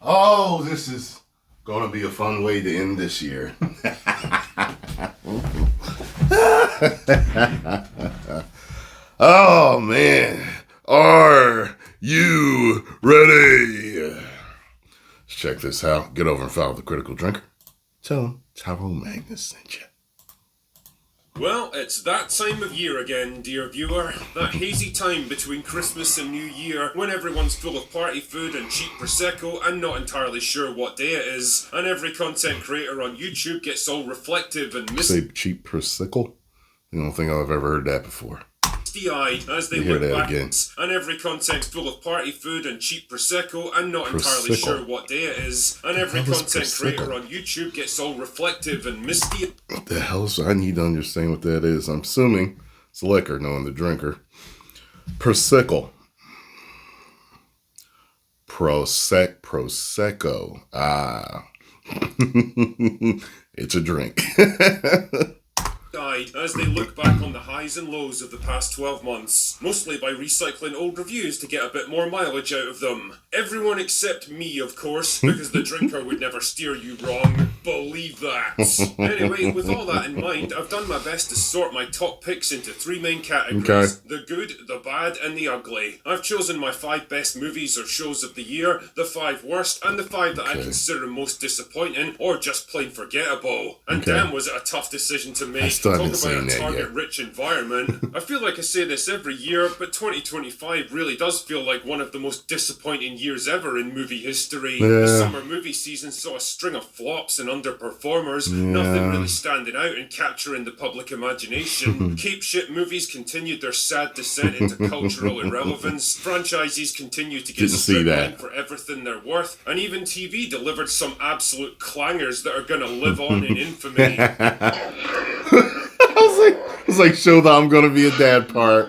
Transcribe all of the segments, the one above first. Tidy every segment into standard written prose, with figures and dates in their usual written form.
Oh, this is gonna be a fun way to end this year. Oh man, are you ready? Let's check this out. Get over and follow the Critical Drinker. Tell him Tyrone Magnus sent you. Well, it's that time of year again, dear viewer. That hazy time between Christmas and New Year, when everyone's full of party food and cheap Prosecco and not entirely sure what day it is, and every content creator on YouTube gets all reflective and Say cheap Prosecco? I don't think I've ever heard that before. misty-eyed as they look back, and every content's full of party food and cheap Prosecco and not entirely sure what day it is, and every content creator on YouTube gets all reflective and misty. What the hell is, I need to understand what that is. I'm assuming it's liquor, knowing the drinker. Prosecco. Prosecco. Ah. It's a drink. As they look back on the highs and lows of the past 12 months, mostly by recycling old reviews to get a bit more mileage out of them. Everyone except me, of course, because the drinker would never steer you wrong. Believe that. Anyway, with all that in mind, I've done my best to sort my top picks into three main categories. Okay. The good, the bad, and the ugly. I've chosen my 5 best movies or shows of the year, the 5 worst, and the 5 that I consider most disappointing or just plain forgettable. And damn, was it a tough decision to make. Talk about a target-rich environment. I feel like I say this every year, but 2025 really does feel like one of the most disappointing years ever in movie history. Yeah. The summer movie season saw a string of flops and underperformers, nothing really standing out and capturing the public imagination. Cape shit movies continued their sad descent into cultural irrelevance. Franchises continue to get stripped for everything they're worth, and even TV delivered some absolute clangers that are gonna live on in infamy. I was like, show that I'm gonna be a dad part.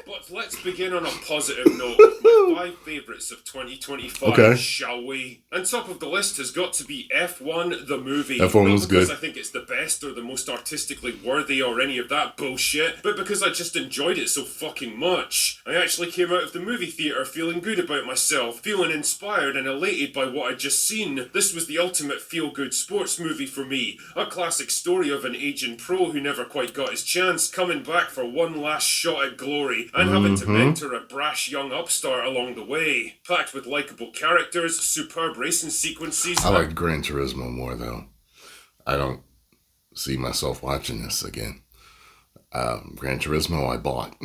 But let's begin on a positive note with my 5 favourites of 2025, shall we? And top of the list has got to be F1 the movie. F1 was good. Not because I think it's the best or the most artistically worthy or any of that bullshit, but because I just enjoyed it so fucking much. I actually came out of the movie theatre feeling good about myself, feeling inspired and elated by what I'd just seen. This was the ultimate feel-good sports movie for me. A classic story of an aging pro who never quite got his chance, coming back for one last shot at glory, and having to mentor a brash young upstart along the way. Packed with likeable characters, superb racing sequences. I like Gran Turismo more though. I don't see myself watching this again. Gran Turismo I bought.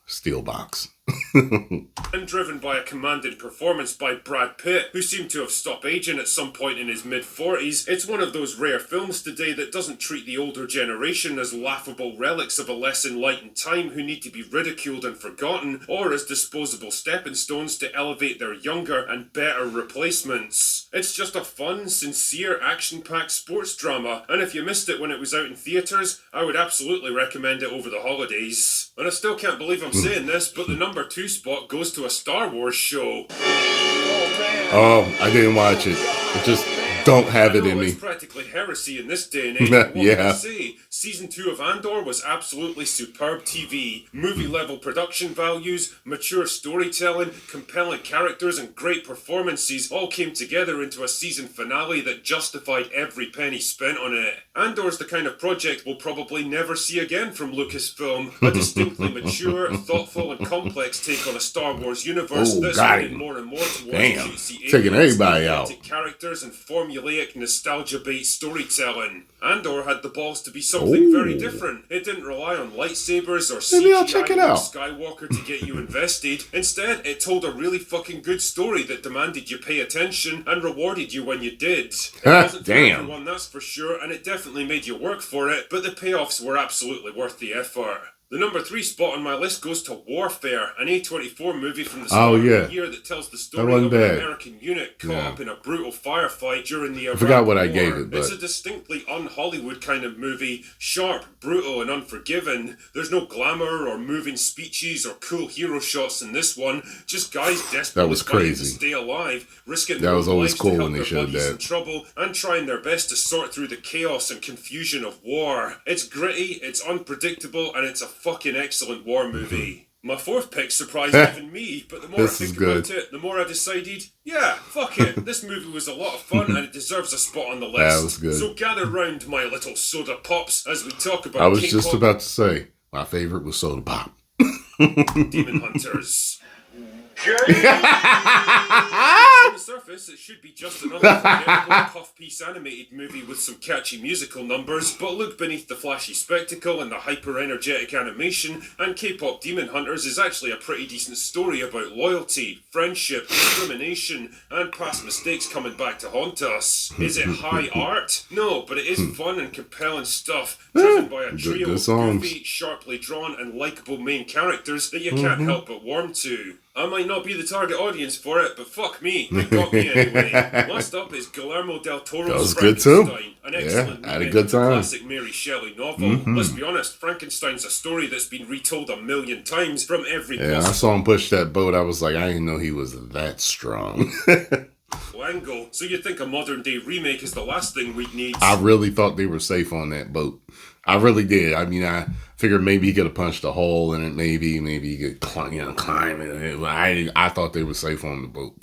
Steel box. And driven by a commanding performance by Brad Pitt, who seemed to have stopped aging at some point in his mid-40s, it's one of those rare films today that doesn't treat the older generation as laughable relics of a less enlightened time who need to be ridiculed and forgotten, or as disposable stepping stones to elevate their younger and better replacements. It's just a fun, sincere, action-packed sports drama, and if you missed it when it was out in theatres, I would absolutely recommend it over the holidays. And I still can't believe I'm saying this, but the number 2 spot goes to a Star Wars show. Oh, I didn't watch it. It just don't have it in me. It's practically heresy in this day and age. What can I say? Season 2 of Andor was absolutely superb TV. Movie-level production values, mature storytelling, compelling characters, and great performances all came together into a season finale that justified every penny spent on it. Andor's the kind of project we'll probably never see again from Lucasfilm. A distinctly mature, thoughtful, and complex take on a Star Wars universe that's leaning more and more towards cutesy aliens, characters, and formulaic nostalgia-based storytelling. Andor had the balls to be something very different. It didn't rely on lightsabers or CGI Skywalker to get you invested. Instead, it told a really fucking good story that demanded you pay attention and rewarded you when you did. It wasn't for everyone, that's for sure, and it definitely made you work for it, but the payoffs were absolutely worth the effort. The number 3 spot on my list goes to Warfare, an A24 movie from the start of the year that tells the story of an American unit caught up in a brutal firefight during the Iraq War. I gave it, but it's a distinctly un-Hollywood kind of movie, sharp, brutal, and unforgiving. There's no glamour or moving speeches or cool hero shots in this one, just guys desperately fighting to stay alive, risking their lives to help their buddies in trouble, and trying their best to sort through the chaos and confusion of war. It's gritty, it's unpredictable, and it's a fucking excellent war movie. My fourth pick surprised even me, but the more I This is think good. about it, the more I decided, yeah, fuck it. This movie was a lot of fun and it deserves a spot on the list. That was good. So gather round, my little soda pops, as we talk about I was K-pop just about to say, my favorite was Soda Pop. Demon Hunters. On the surface, it should be just another forgettable puff-piece animated movie with some catchy musical numbers, but look beneath the flashy spectacle and the hyper-energetic animation, and K-pop Demon Hunters is actually a pretty decent story about loyalty, friendship, discrimination, and past mistakes coming back to haunt us. Is it high art? No, but it is fun and compelling stuff, driven by a trio of goofy, sharply drawn, and likeable main characters that you can't help but warm to. I might not be the target audience for it, but fuck me, it got me anyway. Last up is Guillermo del Toro's Frankenstein, an excellent remake of the classic Mary Shelley novel. Let's be honest, Frankenstein's a story that's been retold a million times from every I saw him push that boat. I was like, I didn't know he was that strong. angle. So you'd think a modern day remake is the last thing we'd need. I really thought they were safe on that boat. I really did. I mean, I figured maybe he could have punched a hole in it. Maybe he could climb it. I thought they were safe on the boat.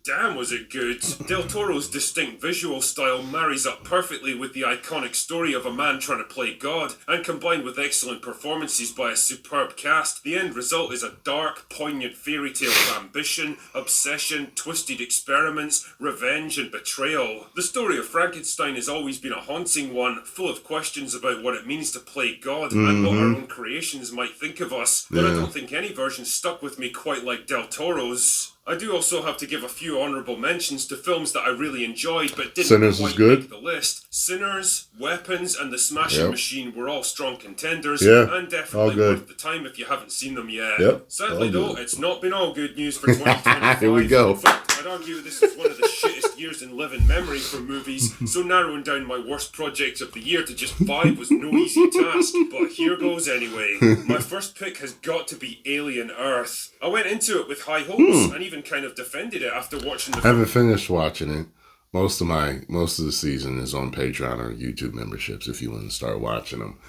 Damn, was it good. Del Toro's distinct visual style marries up perfectly with the iconic story of a man trying to play God, and combined with excellent performances by a superb cast, the end result is a dark, poignant fairy tale of ambition, obsession, twisted experiments, revenge, and betrayal. The story of Frankenstein has always been a haunting one, full of questions about what it means to play God and what our own creations might think of us, but I don't think any version stuck with me quite like Del Toro's. I do also have to give a few honourable mentions to films that I really enjoyed but didn't quite make the list. Sinners, Weapons, and The Smashing Machine were all strong contenders, and definitely worth the time if you haven't seen them yet. Sadly though, it's not been all good news for 2025. Here we go. In fact, I'd argue this is one of the shittest years in living memory for movies, so narrowing down my worst projects of the year to just 5 was no easy task, but here goes anyway. My first pick has got to be Alien Earth. I went into it with high hopes, and even kind of defended it after watching the film. I haven't finished watching it. Most of the season is on Patreon or YouTube memberships if you want to start watching them.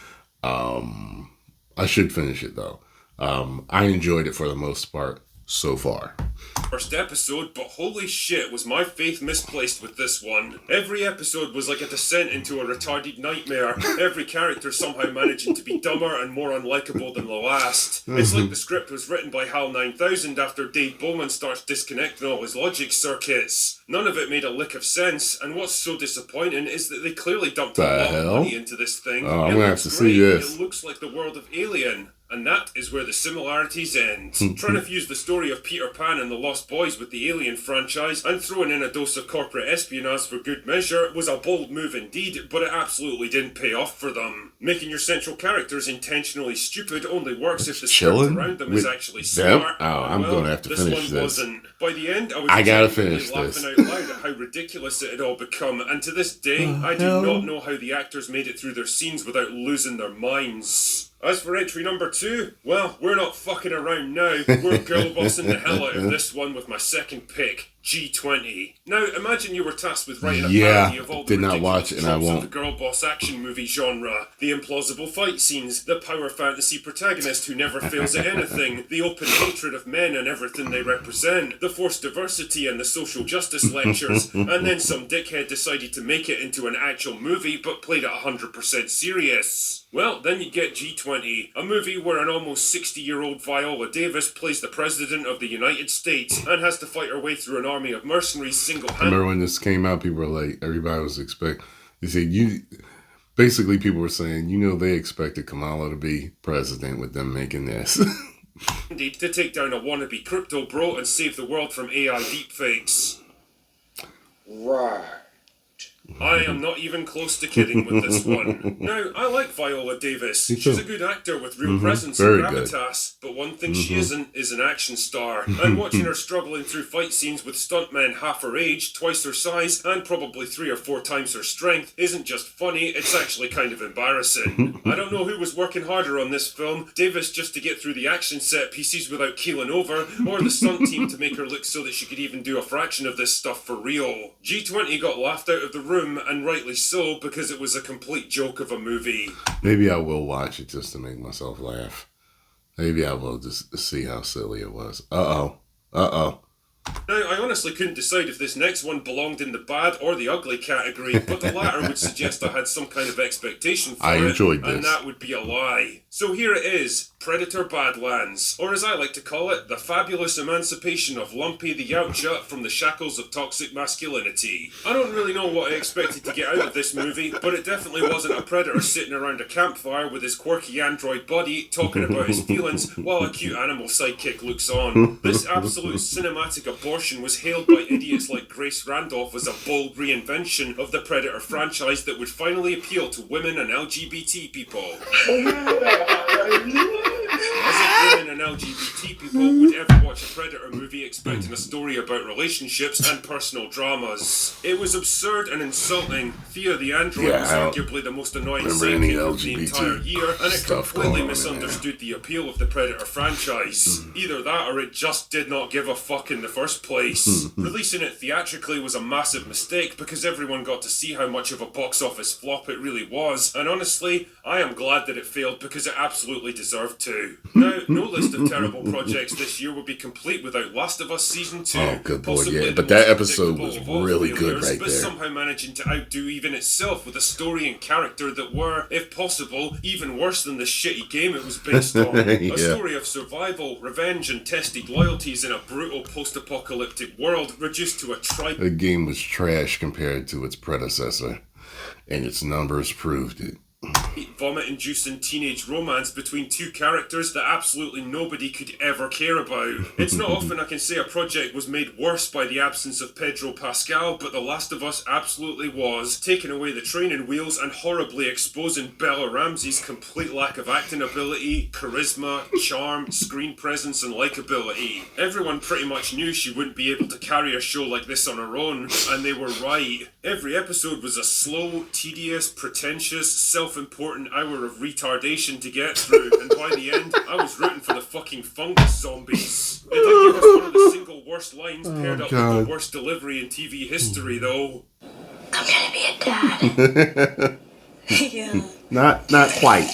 I should finish it though. I enjoyed it for the most part so far. First episode, but holy shit was my faith misplaced with this one. Every episode was like a descent into a retarded nightmare, every character somehow managing to be dumber and more unlikable than the last. It's like the script was written by HAL 9000 after Dave Bowman starts disconnecting all his logic circuits. None of it made a lick of sense, and what's so disappointing is that they clearly dumped a lot of money into this thing. Oh, I'm gonna have to see this. It looks like the world of Alien. And that is where the similarities end. Trying to fuse the story of Peter Pan and the Lost Boys with the Alien franchise and throwing in a dose of corporate espionage for good measure was a bold move indeed, but it absolutely didn't pay off for them. Making your central characters intentionally stupid only works if the script around them is actually smart. I'm going to have to finish this. Wasn't. By the end, I was laughing out loud at how ridiculous it had all become, and to this day, I do not know how the actors made it through their scenes without losing their minds. As for entry number 2, well, we're not fucking around now. We're girl-bossing the hell out of this one with my second pick, G20. Now, imagine you were tasked with writing a parody of all the ridiculous tropes of the girl boss action movie genre. The implausible fight scenes, the power fantasy protagonist who never fails at anything, the open hatred of men and everything they represent, the forced diversity and the social justice lectures, and then some dickhead decided to make it into an actual movie but played it 100% serious. Well, then you get G20, a movie where an almost 60-year-old Viola Davis plays the President of the United States and has to fight her way through an army of mercenaries single-handedly. I remember when this came out, people were like, everybody was expecting, basically people were saying, they expected Kamala to be president with them making this. Indeed, to take down a wannabe crypto bro and save the world from AI deepfakes. Right. I am not even close to kidding with this one. Now, I like Viola Davis. She's a good actor with real presence and gravitas, but one thing she isn't is an action star. And watching her struggling through fight scenes with stuntmen half her age, twice her size, and probably 3 or 4 times her strength isn't just funny, it's actually kind of embarrassing. I don't know who was working harder on this film, Davis just to get through the action set pieces without keeling over, or the stunt team to make her look so that she could even do a fraction of this stuff for real. G20 got laughed out of the room room, and rightly so, because it was a complete joke of a movie. Maybe I will watch it just to make myself laugh. Maybe I will just see how silly it was. Uh-oh. Now, I honestly couldn't decide if this next one belonged in the bad or the ugly category, but the latter would suggest I had some kind of expectation for it, enjoyed this. and that would be a lie. So here it is, Predator Badlands, or as I like to call it, the fabulous emancipation of Lumpy the Yautja from the shackles of toxic masculinity. I don't really know what I expected to get out of this movie, but it definitely wasn't a predator sitting around a campfire with his quirky android buddy talking about his feelings while a cute animal sidekick looks on. This absolute cinematic abortion was hailed by idiots like Grace Randolph as a bold reinvention of the Predator franchise that would finally appeal to women and LGBT people. As if women and LGBT people would ever watch a Predator movie expecting a story about relationships and personal dramas. It was absurd and insulting. Thea the android was arguably the most annoying sidekick of the entire year, and it completely misunderstood the appeal of the Predator franchise. Either that or it just did not give a fuck in the first place. Releasing it theatrically was a massive mistake because everyone got to see how much of a box office flop it really was, and honestly, I am glad that it failed because it absolutely deserved to. Now, no list of terrible projects this year would be complete without Last of Us Season 2. Oh, good boy, yeah. But that episode was really good right but there. Somehow managing to outdo even itself with a story and character that were, if possible, even worse than the shitty game it was based on. A story of survival, revenge, and tested loyalties in a brutal post-apocalyptic world reduced to a trite... The game was trash compared to its predecessor, and its numbers proved it. Vomit-inducing teenage romance between two characters that absolutely nobody could ever care about. It's not often I can say a project was made worse by the absence of Pedro Pascal, but The Last of Us absolutely was, taking away the training wheels and horribly exposing Bella Ramsey's complete lack of acting ability, charisma, charm, screen presence, and likability. Everyone pretty much knew she wouldn't be able to carry a show like this on her own, and they were right. Every episode was a slow, tedious, pretentious, self-important hour of retardation to get through, and by the end, I was rooting for the fucking fungus zombies. It did give us one of the single worst lines paired up with the worst delivery in TV history, though. I'm gonna be a dad. Yeah. Not quite.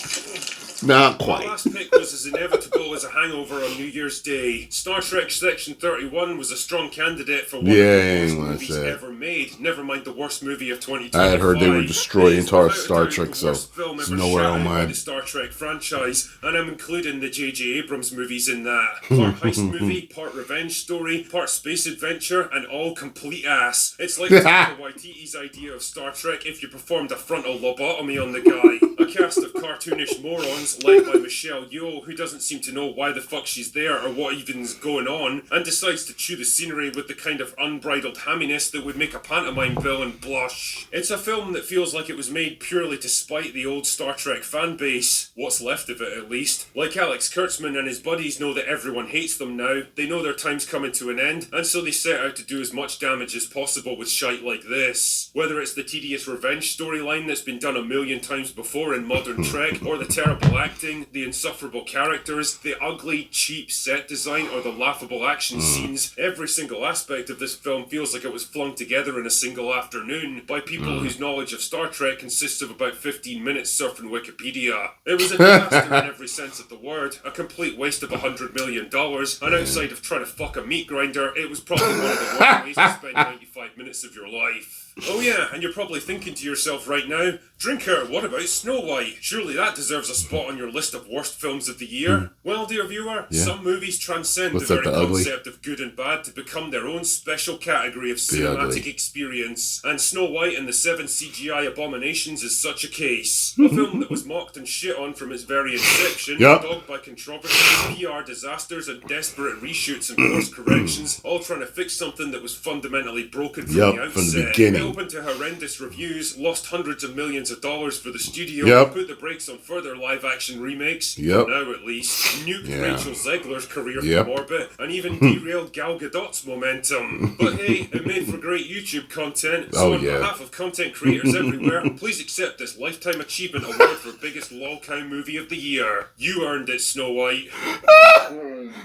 Not quite. My last pick was as inevitable as a hangover on New Year's Day. Star Trek Section 31 was a strong candidate for one of the worst movies ever made. Never mind the worst movie of 2025. I had heard they were destroying entire Star Trek, so it's nowhere on mine. The Star Trek franchise, and I'm including the J.J. Abrams movies in that. Part heist movie, part revenge story, part space adventure, and all complete ass. It's like Taika Waititi's idea of Star Trek if you performed a frontal lobotomy on the guy. A cast of cartoonish morons led by Michelle Yeoh, who doesn't seem to know why the fuck she's there or what even's going on, and decides to chew the scenery with the kind of unbridled hamminess that would make a pantomime villain blush. It's a film that feels like it was made purely to spite the old Star Trek fan base. What's left of it, at least. Like Alex Kurtzman and his buddies know that everyone hates them now, they know their time's coming to an end, and so they set out to do as much damage as possible with shite like this. Whether it's the tedious revenge storyline that's been done a million times before in modern Trek, or the terrible acting, the insufferable characters, the ugly, cheap set design, or the laughable action scenes, every single aspect of this film feels like it was flung together in a single afternoon by people whose knowledge of Star Trek consists of about 15 minutes surfing Wikipedia. It was a disaster in every sense of the word, a complete waste of $100 million, and outside of trying to fuck a meat grinder, it was probably one of the worst ways to spend 95 minutes of your life. Oh yeah, and you're probably thinking to yourself right now, Drinker, what about Snow White? Surely that deserves a spot on your list of worst films of the year. Well, dear viewer, some movies transcend the very concept of good and bad to become their own special category of cinematic experience, and Snow White and the 7 CGI Abominations is such a case. A film that was mocked and shit on from its very inception, dogged by controversies, PR disasters, and desperate reshoots and course corrections, all trying to fix something that was fundamentally broken from the outset. From the beginning. It opened to horrendous reviews, lost hundreds of millions of dollars for the studio, put the brakes on further live-action remakes, for now at least, nuked Rachel Zegler's career from orbit, and even derailed Gal Gadot's momentum. But hey, it made for great YouTube content, so on behalf of content creators everywhere, please accept this Lifetime Achievement Award for Biggest Lolcow Movie of the Year. You earned it, Snow White.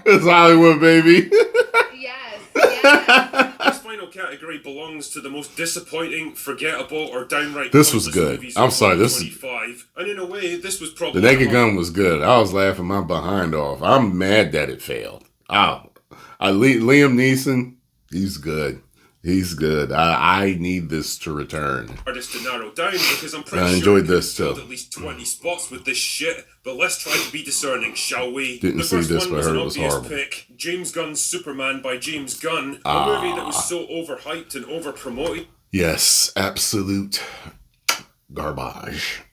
It's Hollywood, baby. Yes. This final category belongs to the most disappointing, forgettable, or downright This was pointless good. movies I'm of sorry, this is... 2025. And in a way, this was probably... The Naked Gun was good. I was laughing my behind off. I'm mad that it failed. Liam Neeson, he's good. He's good. I need this to return. Hardest to narrow down because I'm pretty I sure enjoyed this too. at least 20 spots with this shit. But let's try to be discerning, shall we? Didn't the see first this, one but was I an heard it was obvious horrible. pick. James Gunn's Superman by James Gunn, a movie that was so overhyped and overpromoted. Yes, absolute garbage.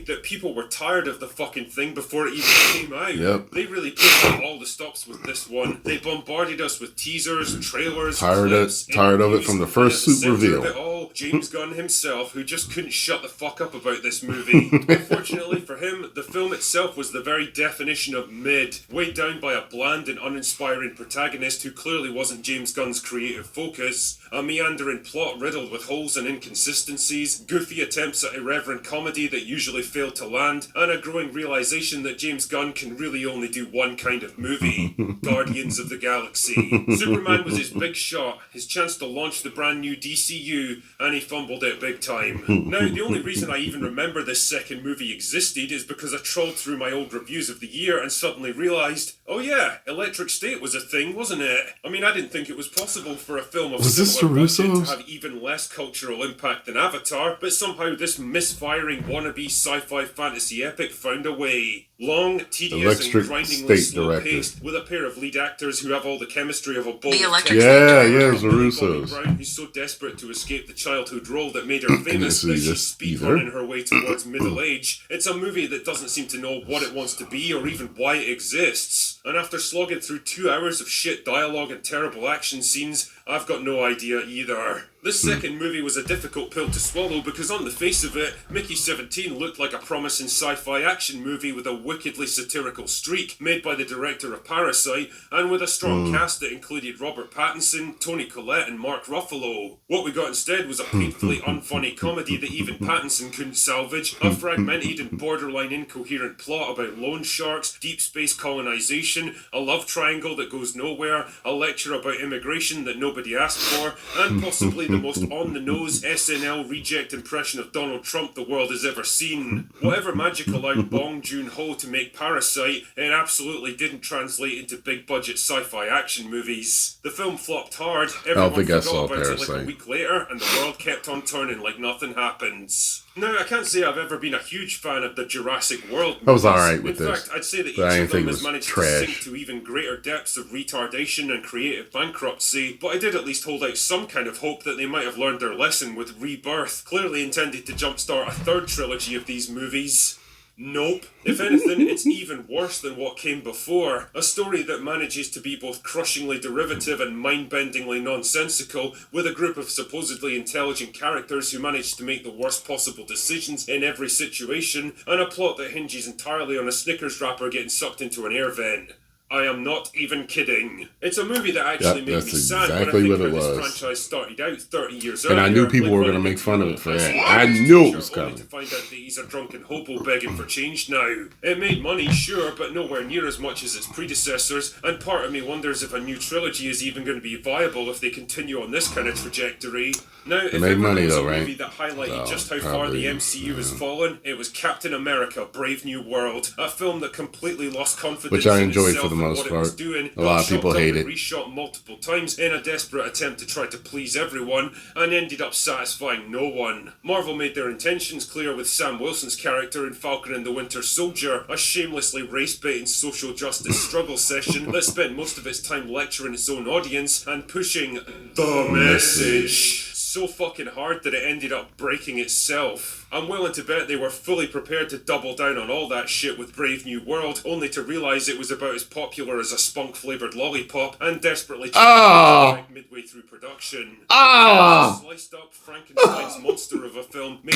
That people were tired of the fucking thing before it even came out. Yep. They really pushed out all the stops with this one. They bombarded us with teasers, trailers, Tired clips, of it from the first and at suit center of reveal. it all, James Gunn himself, who just couldn't shut the fuck up about this movie. Unfortunately for him, the film itself was the very definition of mid, weighed down by a bland and uninspiring protagonist who clearly wasn't James Gunn's creative focus, a meandering plot riddled with holes and inconsistencies, goofy attempts at irreverent comedy that usually failed to land, and a growing realization that James Gunn can really only do one kind of movie, Guardians of the Galaxy. Superman was his big shot, his chance to launch the brand new DCU, and he fumbled it big time. Now, the only reason I even remember this second movie existed is because I trolled through my old reviews of the year and suddenly realized, oh yeah, Electric State was a thing, wasn't it? I mean, I didn't think it was possible for a film of similar budget to have even less cultural impact than Avatar, but somehow this misfiring wannabe sci-fi fantasy epic found a way. Long, tedious, and grindingly slow-paced, with a pair of lead actors who have all the chemistry of a bowl of Russos. Brown, who's so desperate to escape the childhood role that made her famous that she's speedrunning her way towards middle age. It's a movie that doesn't seem to know what it wants to be or even why it exists. And after slogging through 2 hours of shit dialogue and terrible action scenes, I've got no idea either. This second movie was a difficult pill to swallow because on the face of it, Mickey 17 looked like a promising sci-fi action movie with a wickedly satirical streak made by the director of Parasite and with a strong cast that included Robert Pattinson, Toni Collette and Mark Ruffalo. What we got instead was a painfully unfunny comedy that even Pattinson couldn't salvage, a fragmented and borderline incoherent plot about loan sharks, deep space colonization, a love triangle that goes nowhere, a lecture about immigration that nobody asked for, and possibly the most on-the-nose SNL reject impression of Donald Trump the world has ever seen. Whatever magic allowed Bong Joon-ho to make Parasite, it absolutely didn't translate into big-budget sci-fi action movies. The film flopped hard, everyone forgot about it like a week later, and the world kept on turning like nothing happens. Now, I can't say I've ever been a huge fan of the Jurassic World movies. I was alright with this. In fact, I'd say that each of them has managed to sink to even greater depths of retardation and creative bankruptcy, but I did at least hold out some kind of hope that they might have learned their lesson with Rebirth, clearly intended to jumpstart a third trilogy of these movies. Nope. If anything, it's even worse than what came before. A story that manages to be both crushingly derivative and mind-bendingly nonsensical, with a group of supposedly intelligent characters who manage to make the worst possible decisions in every situation, and a plot that hinges entirely on a Snickers wrapper getting sucked into an air vent. I am not even kidding. It's a movie that actually made me sad when I think how this franchise started out 30 years earlier. And I knew people were going to make fun of it for that. I knew it was coming. Only to find out that he's a drunken hobo begging for change now. It made money, sure, but nowhere near as much as its predecessors, and part of me wonders if a new trilogy is even going to be viable if they continue on this kind of trajectory. Now, if ever there was a movie that highlighted just how far the MCU has fallen, it was Captain America: Brave New World, a film that completely lost confidence which I in enjoyed itself for the most what part. it was doing, a lot of people hate it. Reshot multiple times in a desperate attempt to try to please everyone, and ended up satisfying no one. Marvel made their intentions clear with Sam Wilson's character in Falcon and the Winter Soldier, a shamelessly race-baiting social justice struggle session that spent most of its time lecturing its own audience and pushing the message so fucking hard that it ended up breaking itself. I'm willing to bet they were fully prepared to double down on all that shit with Brave New World, only to realise it was about as popular as a spunk-flavoured lollipop, and desperately back midway through production. Sliced up Frankenstein's monster of a film, made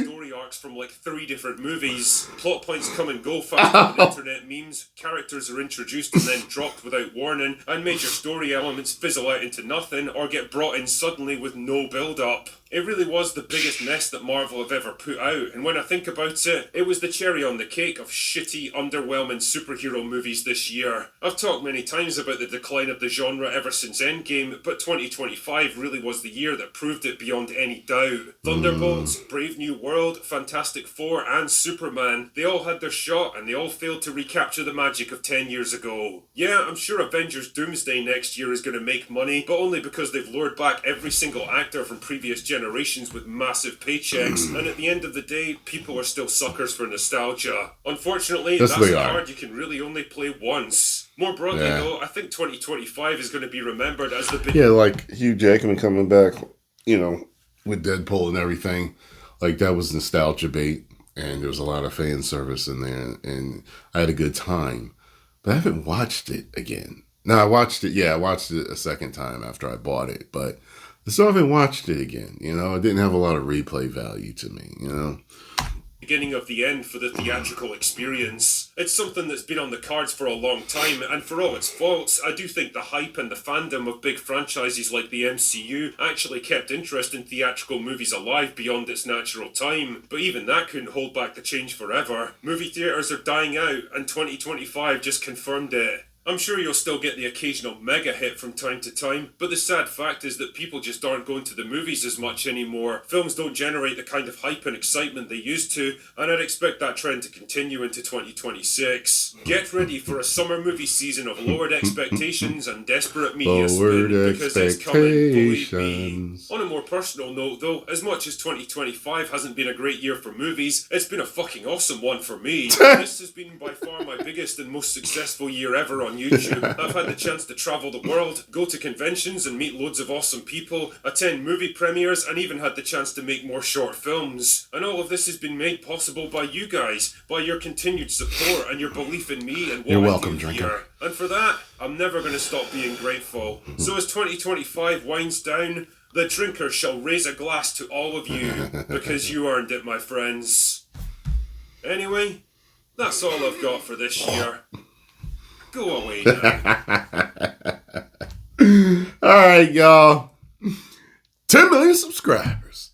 story arcs from like 3 different movies. Plot points come and go faster than internet memes, characters are introduced and then dropped without warning, and major story elements fizzle out into nothing or get brought in suddenly with no build-up. It really was the biggest mess that Marvel have ever put out, and when I think about it, it was the cherry on the cake of shitty, underwhelming superhero movies this year. I've talked many times about the decline of the genre ever since Endgame, but 2025 really was the year that proved it beyond any doubt. Thunderbolts, Brave New World, Fantastic Four, and Superman, they all had their shot, and they all failed to recapture the magic of 10 years ago. Yeah, I'm sure Avengers Doomsday next year is going to make money, but only because they've lured back every single actor from previous generations with massive paychecks, and at the end of the day, people are still suckers for nostalgia. Unfortunately, that's a card you can really only play once. More broadly though, I think 2025 is going to be remembered as the big... Yeah, like Hugh Jackman coming back, with Deadpool and everything. Like, that was nostalgia bait, and there was a lot of fan service in there, and I had a good time. But I haven't watched it again. No, I watched it a second time after I bought it, but I still haven't watched it again. It didn't have a lot of replay value to me, beginning of the end for the theatrical experience. It's something that's been on the cards for a long time, and for all its faults, I do think the hype and the fandom of big franchises like the MCU actually kept interest in theatrical movies alive beyond its natural time. But even that couldn't hold back the change forever. Movie theaters are dying out, and 2025 just confirmed it. I'm sure you'll still get the occasional mega hit from time to time, but the sad fact is that people just aren't going to the movies as much anymore. Films don't generate the kind of hype and excitement they used to, and I'd expect that trend to continue into 2026. Get ready for a summer movie season of lowered expectations and desperate media spin, because it's coming, believe me. On a more personal note though, as much as 2025 hasn't been a great year for movies, it's been a fucking awesome one for me. This has been by far my biggest and most successful year ever on YouTube. I've had the chance to travel the world, go to conventions and meet loads of awesome people, attend movie premieres, and even had the chance to make more short films. And all of this has been made possible by you guys, by your continued support and your belief in me and what You're I welcome, do drinker. here. And for that, I'm never going to stop being grateful. So as 2025 winds down, the drinker shall raise a glass to all of you, because you earned it, my friends. Anyway, that's all I've got for this year. Go away now. All right, y'all. 10 million subscribers.